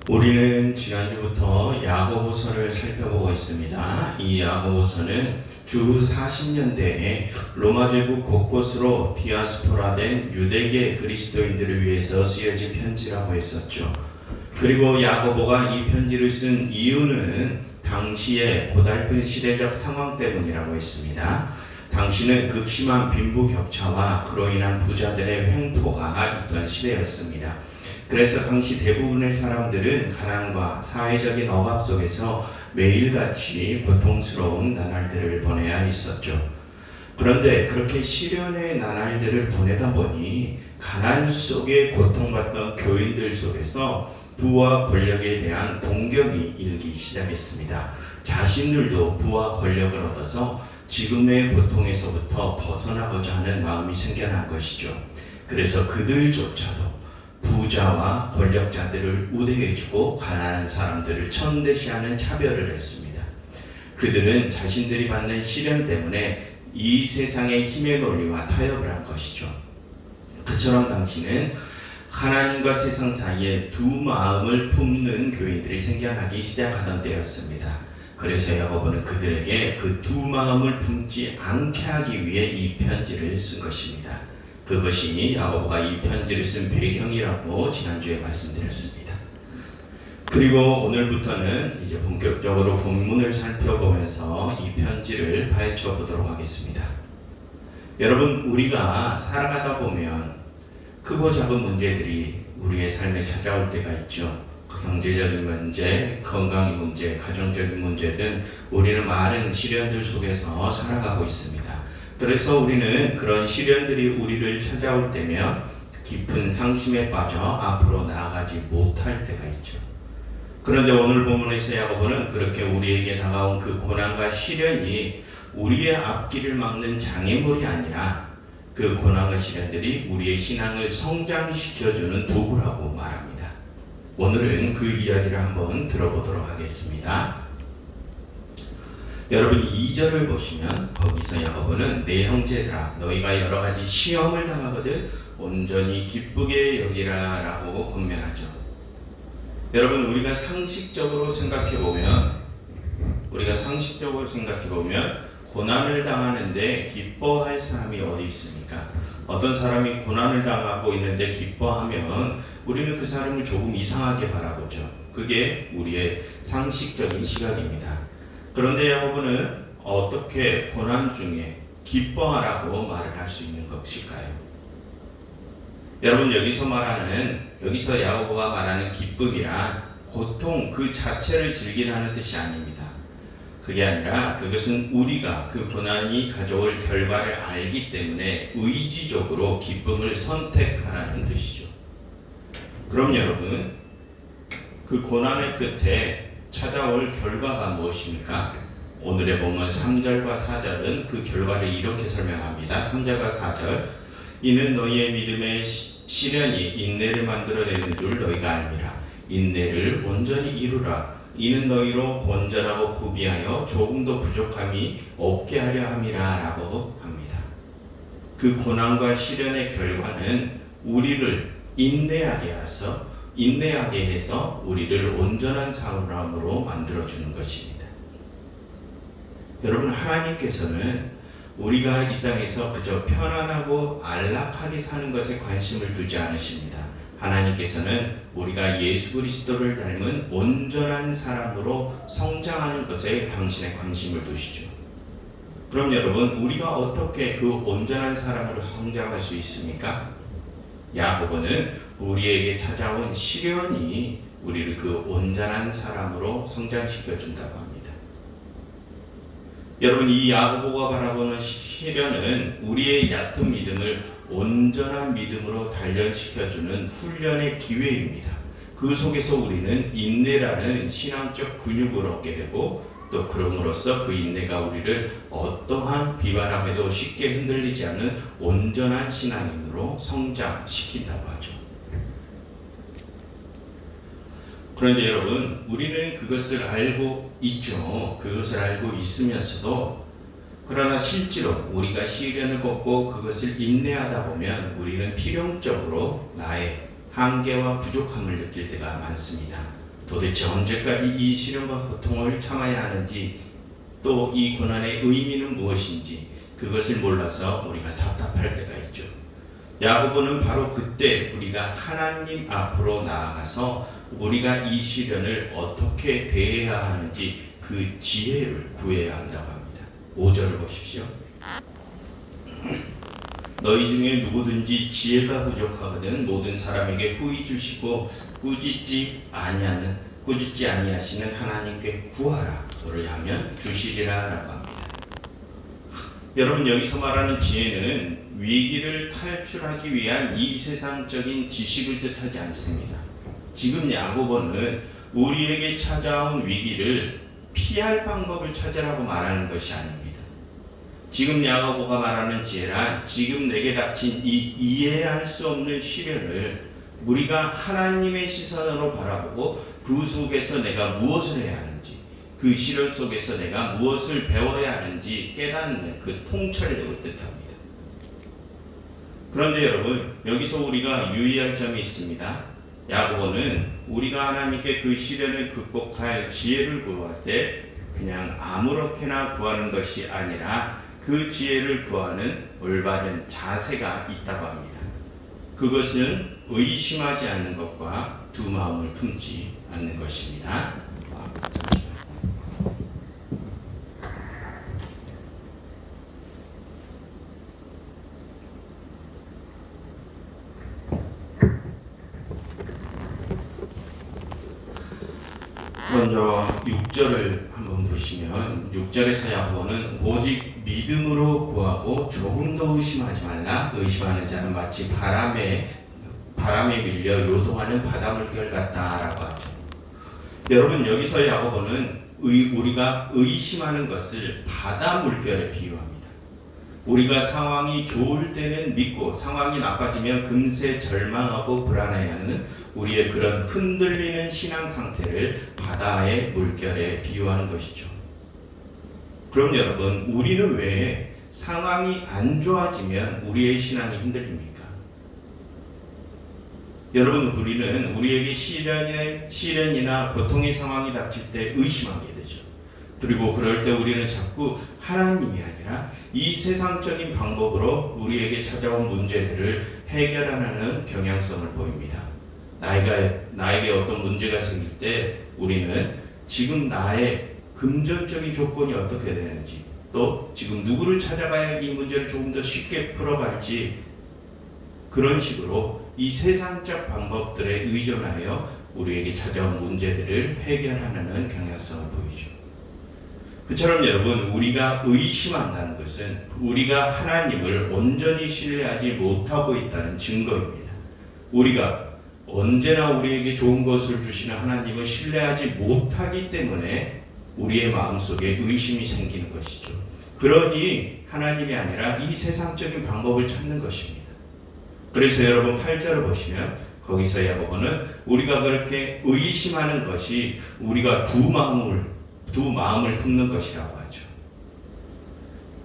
우리는 지난주부터 야고보서를 살펴보고 있습니다. 이 야고보서는 주 40년대에 로마 제국 곳곳으로 디아스포라된 유대계 그리스도인들을 위해서 쓰여진 편지라고 했었죠. 그리고 야고보가 이 편지를 쓴 이유는 당시의 고달픈 시대적 상황 때문이라고 했습니다. 당시는 극심한 빈부격차와 그로 인한 부자들의 횡포가 있던 시대였습니다. 그래서 당시 대부분의 사람들은 가난과 사회적인 억압 속에서 매일같이 고통스러운 나날들을 보내야 했었죠. 그런데 그렇게 시련의 나날들을 보내다 보니 가난 속에 고통받던 교인들 속에서 부와 권력에 대한 동경이 일기 시작했습니다. 자신들도 부와 권력을 얻어서 지금의 고통에서부터 벗어나고자 하는 마음이 생겨난 것이죠. 그래서 그들조차도 부자와 권력자들을 우대해주고 가난한 사람들을 천대시하는 차별을 했습니다. 그들은 자신들이 받는 시련 때문에 이 세상의 힘의 논리와 타협을 한 것이죠. 그처럼 당시는 하나님과 세상 사이에 두 마음을 품는 교인들이 생겨나기 시작하던 때였습니다. 그래서 야고보는 그들에게 그 두 마음을 품지 않게 하기 위해 이 편지를 쓴 것입니다. 그것이 야고보가 이 편지를 쓴 배경이라고 지난주에 말씀드렸습니다. 그리고 오늘부터는 이제 본격적으로 본문을 살펴보면서 이 편지를 파헤쳐 보도록 하겠습니다. 여러분, 우리가 살아가다 보면 크고 작은 문제들이 우리의 삶에 찾아올 때가 있죠. 경제적인 문제, 건강의 문제, 가정적인 문제 등 우리는 많은 시련들 속에서 살아가고 있습니다. 그래서 우리는 그런 시련들이 우리를 찾아올 때면 깊은 상심에 빠져 앞으로 나아가지 못할 때가 있죠. 그런데 오늘 본문에서 야고보는 그렇게 우리에게 다가온 그 고난과 시련이 우리의 앞길을 막는 장애물이 아니라 그 고난과 시련들이 우리의 신앙을 성장시켜주는 도구라고 말합니다. 오늘은 그 이야기를 한번 들어보도록 하겠습니다. 여러분 2절을 보시면 거기서 야고보는 내 형제들아 너희가 여러가지 시험을 당하거든 온전히 기쁘게 여기라 라고 권면하죠. 여러분 우리가 상식적으로 생각해보면 고난을 당하는데 기뻐할 사람이 어디 있습니까? 어떤 사람이 고난을 당하고 있는데 기뻐하면 우리는 그 사람을 조금 이상하게 바라보죠. 그게 우리의 상식적인 시각입니다. 그런데 야고보는 어떻게 고난 중에 기뻐하라고 말을 할 수 있는 것일까요? 여러분 여기서 야고보가 말하는 기쁨이란 고통 그 자체를 즐기라는 뜻이 아닙니다. 그게 아니라 그것은 우리가 그 고난이 가져올 결과를 알기 때문에 의지적으로 기쁨을 선택하라는 뜻이죠. 그럼 여러분 그 고난의 끝에 찾아올 결과가 무엇입니까? 오늘의 본문 3절과 4절은 그 결과를 이렇게 설명합니다. 3절과 4절 이는 너희의 믿음의 시련이 인내를 만들어내는 줄 너희가 알미라. 인내를 온전히 이루라. 이는 너희로 온전하고 구비하여 조금도 부족함이 없게 하려 함이라 라고 합니다. 그 고난과 시련의 결과는 우리를 인내하게 해서 우리를 온전한 사람으로 만들어주는 것입니다. 여러분 하나님께서는 우리가 이 땅에서 그저 편안하고 안락하게 사는 것에 관심을 두지 않으십니다. 하나님께서는 우리가 예수 그리스도를 닮은 온전한 사람으로 성장하는 것에 당신의 관심을 두시죠. 그럼 여러분 우리가 어떻게 그 온전한 사람으로 성장할 수 있습니까? 야고보는 우리에게 찾아온 시련이 우리를 그 온전한 사람으로 성장시켜 준다고 합니다. 여러분 이 야고보가 바라보는 시련은 우리의 얕은 믿음을 온전한 믿음으로 단련시켜주는 훈련의 기회입니다. 그 속에서 우리는 인내라는 신앙적 근육을 얻게 되고 또 그럼으로써 그 인내가 우리를 어떠한 비바람에도 쉽게 흔들리지 않는 온전한 신앙인으로 성장시킨다고 하죠. 그런데 여러분 우리는 그것을 알고 있죠. 그것을 알고 있으면서도 그러나 실제로 우리가 시련을 겪고 그것을 인내하다 보면 우리는 필연적으로 나의 한계와 부족함을 느낄 때가 많습니다. 도대체 언제까지 이 시련과 고통을 참아야 하는지, 또 이 고난의 의미는 무엇인지 그것을 몰라서 우리가 답답할 때가 있죠. 야고보는 바로 그때 우리가 하나님 앞으로 나아가서 우리가 이 시련을 어떻게 대해야 하는지 그 지혜를 구해야 한다고 합니다. 5절을 보십시오. 너희 중에 누구든지 지혜가 부족하거든 모든 사람에게 후히 주시고 꾸짖지 아니하시는 하나님께 구하라. 그리하면 주시리라 라고 합니다. 여러분, 여기서 말하는 지혜는 위기를 탈출하기 위한 이 세상적인 지식을 뜻하지 않습니다. 지금 야고보는 우리에게 찾아온 위기를 피할 방법을 찾으라고 말하는 것이 아닙니다. 지금 야고보가 말하는 지혜란 지금 내게 닥친 이 이해할 수 없는 시련을 우리가 하나님의 시선으로 바라보고 그 속에서 내가 무엇을 해야 하는지, 그 시련 속에서 내가 무엇을 배워야 하는지 깨닫는 그 통찰력을 뜻합니다. 그런데 여러분, 여기서 우리가 유의할 점이 있습니다. 야고보는 우리가 하나님께 그 시련을 극복할 지혜를 구할 때 그냥 아무렇게나 구하는 것이 아니라 그 지혜를 구하는 올바른 자세가 있다고 합니다. 그것은 의심하지 않는 것과 두 마음을 품지 않는 것입니다. 먼저 6절을 한번 보시면 6절에서 야고보는 오직 믿음으로 구하고 조금 더 의심하지 말라. 의심하는 자는 마치 바람에 밀려 요동하는 바닷물결 같다라고 하죠. 여러분, 여기서 야고보는 우리가 의심하는 것을 바닷물결에 비유합니다. 우리가 상황이 좋을 때는 믿고 상황이 나빠지면 금세 절망하고 불안해하는 우리의 그런 흔들리는 신앙 상태를 바다의 물결에 비유하는 것이죠. 그럼 여러분, 우리는 왜 상황이 안 좋아지면 우리의 신앙이 흔들립니까? 여러분, 우리는 우리에게 시련이나 고통의 상황이 닥칠 때 의심하게 되죠. 그리고 그럴 때 우리는 자꾸 하나님이 아니라 이 세상적인 방법으로 우리에게 찾아온 문제들을 해결하는 경향성을 보입니다. 나에게 어떤 문제가 생길 때 우리는 지금 나의 금전적인 조건이 어떻게 되는지, 또 지금 누구를 찾아가야 이 문제를 조금 더 쉽게 풀어갈지, 그런 식으로 이 세상적 방법들에 의존하여 우리에게 찾아온 문제들을 해결하는 경향성을 보이죠. 그처럼 여러분, 우리가 의심한다는 것은 우리가 하나님을 온전히 신뢰하지 못하고 있다는 증거입니다. 우리가 언제나 우리에게 좋은 것을 주시는 하나님을 신뢰하지 못하기 때문에 우리의 마음속에 의심이 생기는 것이죠. 그러니 하나님이 아니라 이 세상적인 방법을 찾는 것입니다. 그래서 여러분 8절을 보시면 거기서 야고보는 우리가 그렇게 의심하는 것이 우리가 두 마음을 품는 것이라고 하죠.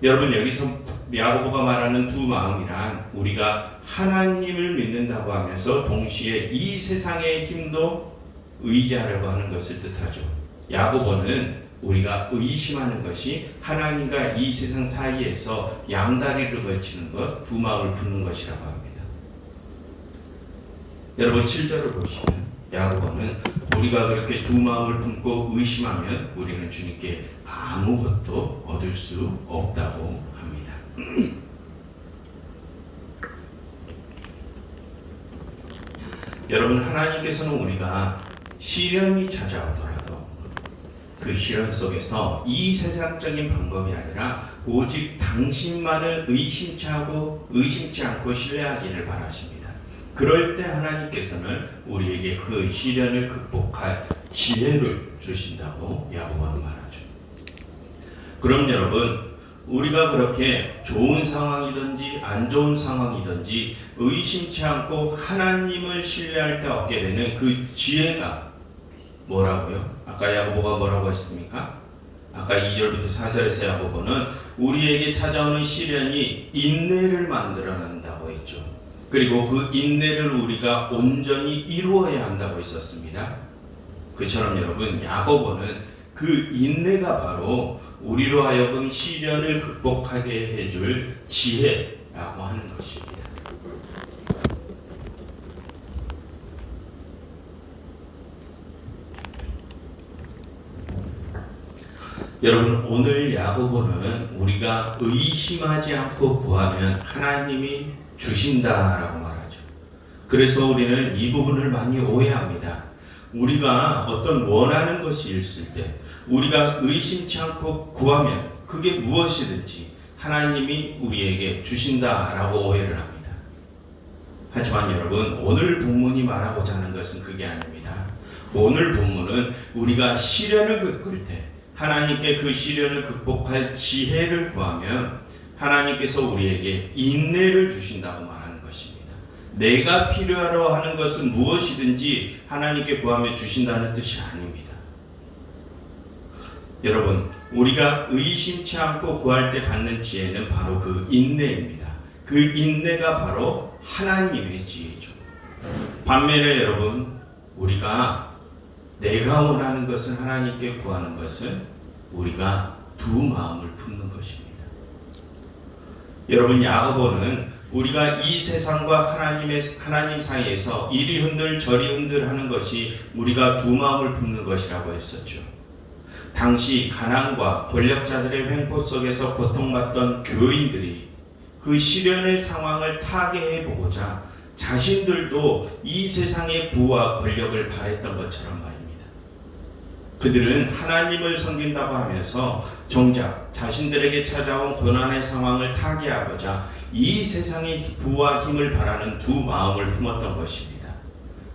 여러분, 여기서 야고보가 말하는 두 마음이란 우리가 하나님을 믿는다고 하면서 동시에 이 세상의 힘도 의지하려고 하는 것을 뜻하죠. 야고보는 우리가 의심하는 것이 하나님과 이 세상 사이에서 양다리를 걸치는 것, 두 마음을 품는 것이라고 합니다. 여러분 7절을 보시면 야고보는 우리가 그렇게 두 마음을 품고 의심하면 우리는 주님께 아무것도 얻을 수 없다고 합니다. 여러분, 하나님께서는 우리가 시련이 찾아오더라도 그 시련 속에서 이 세상적인 방법이 아니라 오직 당신만을 의심치 않고 신뢰하기를 바라십니다. 그럴 때 하나님께서는 우리에게 그 시련을 극복할 지혜를 주신다고 야고보는 말하죠. 그럼 여러분, 우리가 그렇게 좋은 상황이든지 안 좋은 상황이든지 의심치 않고 하나님을 신뢰할 때 얻게 되는 그 지혜가 뭐라고요? 아까 야고보가 뭐라고 했습니까? 아까 2절부터 4절에서 야고보는 우리에게 찾아오는 시련이 인내를 만들어낸다고 했죠. 그리고 그 인내를 우리가 온전히 이루어야 한다고 했었습니다. 그처럼 여러분 야고보는 그 인내가 바로 우리로 하여금 시련을 극복하게 해줄 지혜라고 하는 것입니다. 여러분 오늘 야고보는 우리가 의심하지 않고 구하면 하나님이 주신다라고 말하죠. 그래서 우리는 이 부분을 많이 오해합니다. 우리가 어떤 원하는 것이 있을 때 우리가 의심치 않고 구하면 그게 무엇이든지 하나님이 우리에게 주신다라고 오해를 합니다. 하지만 여러분 오늘 본문이 말하고자 하는 것은 그게 아닙니다. 오늘 본문은 우리가 시련을 겪을 때 하나님께 그 시련을 극복할 지혜를 구하면 하나님께서 우리에게 인내를 주신다고 말하는 것입니다. 내가 필요하러 하는 것은 무엇이든지 하나님께 구하면 주신다는 뜻이 아닙니다. 여러분, 우리가 의심치 않고 구할 때 받는 지혜는 바로 그 인내입니다. 그 인내가 바로 하나님의 지혜죠. 반면에 여러분, 우리가 내가 원하는 것은 하나님께 구하는 것은 우리가 두 마음을 품는 것입니다. 여러분 야고보는 우리가 이 세상과 하나님 사이에서 이리 흔들 저리 흔들 하는 것이 우리가 두 마음을 품는 것이라고 했었죠. 당시 가난과 권력자들의 횡포 속에서 고통받던 교인들이 그 시련의 상황을 타개해 보고자 자신들도 이 세상의 부와 권력을 바랬던 것처럼 말입니다. 그들은 하나님을 섬긴다고 하면서 정작 자신들에게 찾아온 고난의 상황을 타개하고자 이 세상의 부와 힘을 바라는 두 마음을 품었던 것입니다.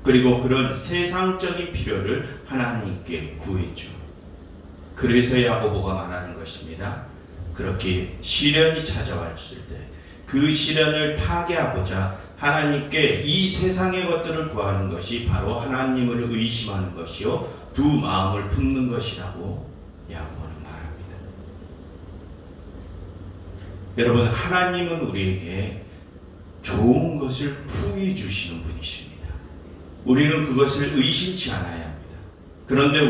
그리고 그런 세상적인 필요를 하나님께 구했죠. 그래서 야고보가 말하는 것입니다. 그렇게 시련이 찾아왔을 때 그 시련을 타개하고자 하나님께 이 세상의 것들을 구하는 것이 바로 하나님을 의심하는 것이요 두 마음을 품는 것이라고 야고보는 말합니다. 여러분 하나님은 우리에게 좋은 것을 후히 주시는 분이십니다. 우리는 그것을 의심치 않아야 합니다. 그런데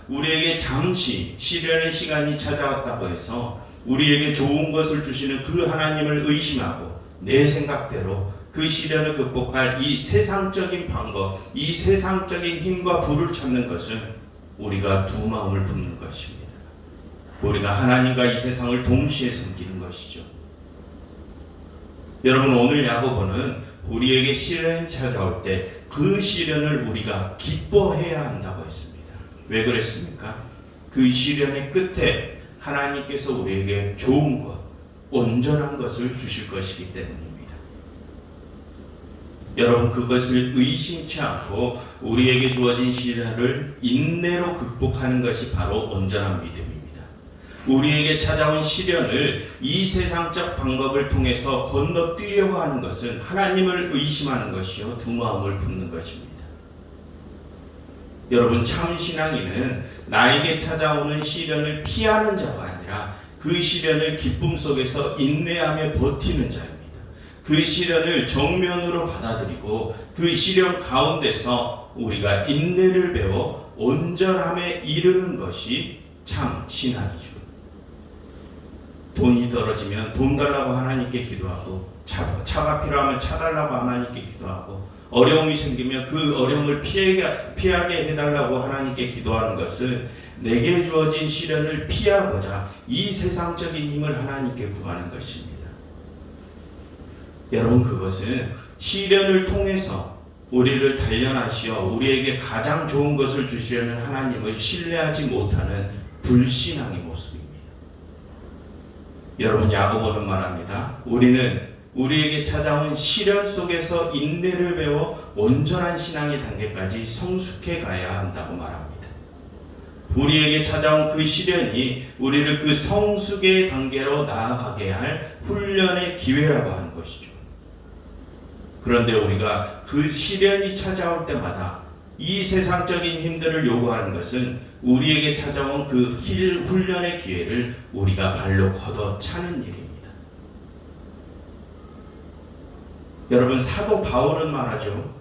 우리에게 잠시 시련의 시간이 찾아왔다고 해서 우리에게 좋은 것을 주시는 그 하나님을 의심하고 내 생각대로 그 시련을 극복할 이 세상적인 방법, 이 세상적인 힘과 부를 찾는 것은 우리가 두 마음을 품는 것입니다. 우리가 하나님과 이 세상을 동시에 섬기는 것이죠. 여러분 오늘 야고보는 우리에게 시련이 찾아올 때 그 시련을 우리가 기뻐해야 한다고 했습니다. 왜 그랬습니까? 그 시련의 끝에 하나님께서 우리에게 좋은 것, 온전한 것을 주실 것이기 때문입니다. 여러분 그것을 의심치 않고 우리에게 주어진 시련을 인내로 극복하는 것이 바로 온전한 믿음입니다. 우리에게 찾아온 시련을 이 세상적 방법을 통해서 건너뛰려고 하는 것은 하나님을 의심하는 것이요 두 마음을 품는 것입니다. 여러분 참 신앙인은 나에게 찾아오는 시련을 피하는 자가 아니라 그 시련을 기쁨 속에서 인내하며 버티는 자입니다. 그 시련을 정면으로 받아들이고 그 시련 가운데서 우리가 인내를 배워 온전함에 이르는 것이 참 신앙이죠. 돈이 떨어지면 돈 달라고 하나님께 기도하고 차가 필요하면 차 달라고 하나님께 기도하고 어려움이 생기면 그 어려움을 피하게 해달라고 하나님께 기도하는 것은 내게 주어진 시련을 피하고자 이 세상적인 힘을 하나님께 구하는 것입니다. 여러분 그것은 시련을 통해서 우리를 단련하시어 우리에게 가장 좋은 것을 주시려는 하나님을 신뢰하지 못하는 불신앙의 모습입니다. 여러분 야고보는 말합니다. 우리는 우리에게 찾아온 시련 속에서 인내를 배워 온전한 신앙의 단계까지 성숙해 가야 한다고 말합니다. 우리에게 찾아온 그 시련이 우리를 그 성숙의 단계로 나아가게 할 훈련의 기회라고 하는 것이죠. 그런데 우리가 그 시련이 찾아올 때마다 이 세상적인 힘들을 요구하는 것은 우리에게 찾아온 그 훈련의 기회를 우리가 발로 걷어차는 일입니다. 여러분 사도 바울은 말하죠.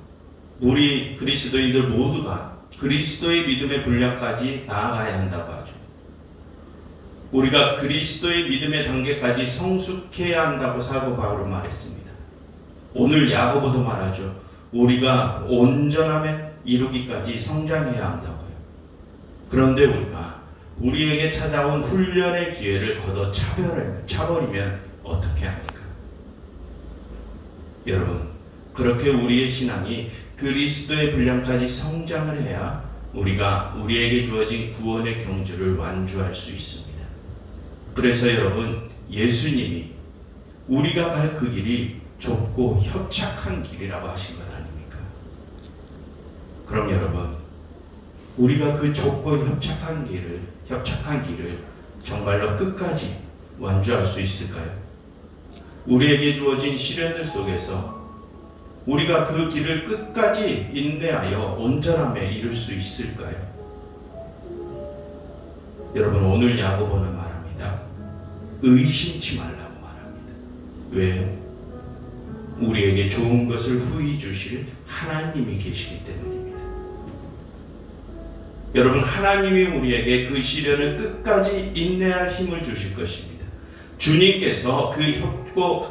우리 그리스도인들 모두가 그리스도의 믿음의 분량까지 나아가야 한다고 하죠. 우리가 그리스도의 믿음의 단계까지 성숙해야 한다고 사도 바울은 말했습니다. 오늘 야고보도 말하죠. 우리가 온전함에 이루기까지 성장해야 한다고요. 그런데 우리가 우리에게 찾아온 훈련의 기회를 걷어 차버리면 어떻게 합니까? 여러분, 그렇게 우리의 신앙이 그리스도의 분량까지 성장을 해야 우리가 우리에게 주어진 구원의 경주를 완주할 수 있습니다. 그래서 여러분, 예수님이 우리가 갈 그 길이 좁고 협착한 길이라고 하신 것 아닙니까? 그럼 여러분, 우리가 그 좁고 협착한 길을 정말로 끝까지 완주할 수 있을까요? 우리에게 주어진 시련들 속에서 우리가 그 길을 끝까지 인내하여 온전함에 이룰 수 있을까요? 여러분, 오늘 야고보는 말합니다. 의심치 말라고 말합니다. 왜요? 우리에게 좋은 것을 후히 주실 하나님이 계시기 때문입니다. 여러분, 하나님이 우리에게 그 시련을 끝까지 인내할 힘을 주실 것입니다. 주님께서 그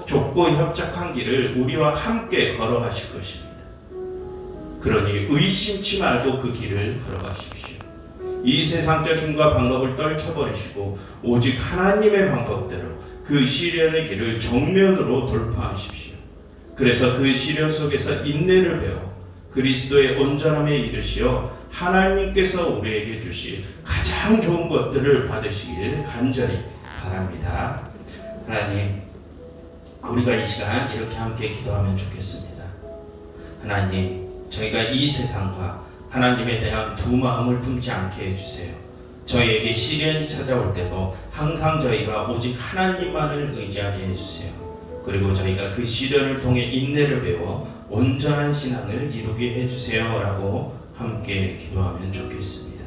좁고 협착한 길을 우리와 함께 걸어가실 것입니다. 그러니 의심치 말고 그 길을 걸어가십시오. 이 세상적 힘과 방법을 떨쳐버리시고 오직 하나님의 방법대로 그 시련의 길을 정면으로 돌파하십시오. 그래서 그 시련 속에서 인내를 배워 그리스도의 온전함에 이르시어 하나님께서 우리에게 주실 가장 좋은 것들을 받으시길 간절히 바랍니다. 하나님, 우리가 이 시간 이렇게 함께 기도하면 좋겠습니다. 하나님, 저희가 이 세상과 하나님에 대한 두 마음을 품지 않게 해주세요. 저희에게 시련이 찾아올 때도 항상 저희가 오직 하나님만을 의지하게 해주세요. 그리고 저희가 그 시련을 통해 인내를 배워 온전한 신앙을 이루게 해주세요 라고 함께 기도하면 좋겠습니다.